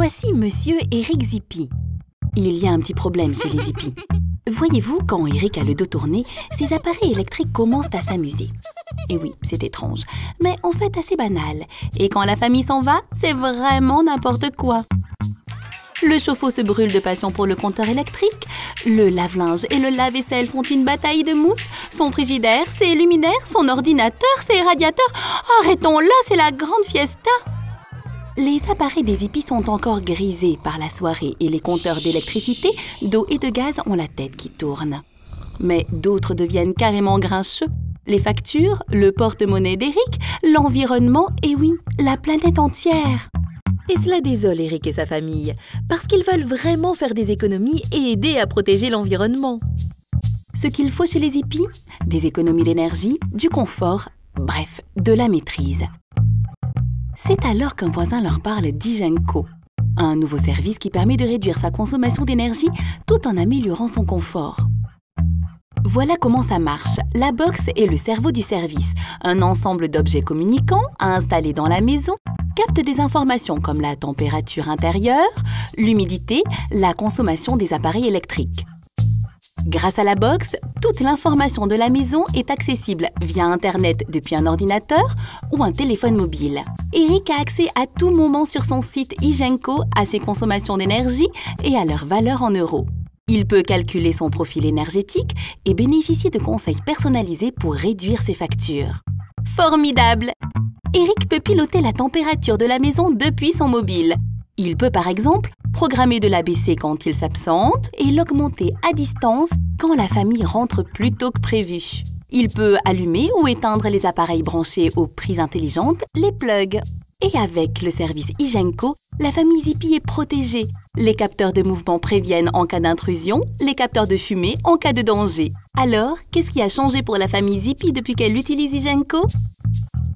Voici Monsieur Eric Zippy. Il y a un petit problème chez les Zippy. Voyez-vous, quand Eric a le dos tourné, ses appareils électriques commencent à s'amuser. Et oui, c'est étrange, mais en fait assez banal. Et quand la famille s'en va, c'est vraiment n'importe quoi. Le chauffe-eau se brûle de passion pour le compteur électrique. Le lave-linge et le lave-vaisselle font une bataille de mousse. Son frigidaire, ses luminaires, son ordinateur, ses radiateurs. Arrêtons là, c'est la grande fiesta! Les appareils des Zippy sont encore grisés par la soirée et les compteurs d'électricité, d'eau et de gaz ont la tête qui tourne. Mais d'autres deviennent carrément grincheux. Les factures, le porte-monnaie d'Eric, l'environnement et oui, la planète entière. Et cela désole Eric et sa famille, parce qu'ils veulent vraiment faire des économies et aider à protéger l'environnement. Ce qu'il faut chez les Zippy, des économies d'énergie, du confort, bref, de la maîtrise. C'est alors qu'un voisin leur parle d'Hygienco, un nouveau service qui permet de réduire sa consommation d'énergie tout en améliorant son confort. Voilà comment ça marche. La box est le cerveau du service, un ensemble d'objets communicants à installer dans la maison, capte des informations comme la température intérieure, l'humidité, la consommation des appareils électriques. Grâce à la box, toute l'information de la maison est accessible via Internet depuis un ordinateur ou un téléphone mobile. Eric a accès à tout moment sur son site Hygienco à ses consommations d'énergie et à leur valeur en euros. Il peut calculer son profil énergétique et bénéficier de conseils personnalisés pour réduire ses factures. Formidable! Eric peut piloter la température de la maison depuis son mobile. Il peut par exemple programmer de l'abaisser quand il s'absente et l'augmenter à distance quand la famille rentre plus tôt que prévu. Il peut allumer ou éteindre les appareils branchés aux prises intelligentes, les plugs. Et avec le service Hygienco, la famille Zippy est protégée. Les capteurs de mouvement préviennent en cas d'intrusion, les capteurs de fumée en cas de danger. Alors, qu'est-ce qui a changé pour la famille Zippy depuis qu'elle utilise Hygienco?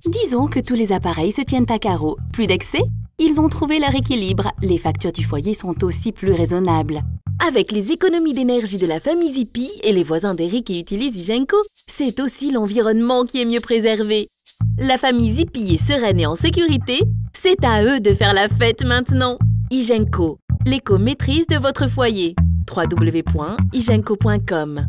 Disons que tous les appareils se tiennent à carreau. Plus d'excès? Ils ont trouvé leur équilibre. Les factures du foyer sont aussi plus raisonnables. Avec les économies d'énergie de la famille Zippy et les voisins d'Eric qui utilisent Hygienco, c'est aussi l'environnement qui est mieux préservé. La famille Zippy est sereine et en sécurité. C'est à eux de faire la fête maintenant. Hygienco, l'éco-maîtrise de votre foyer. www.hygienco.com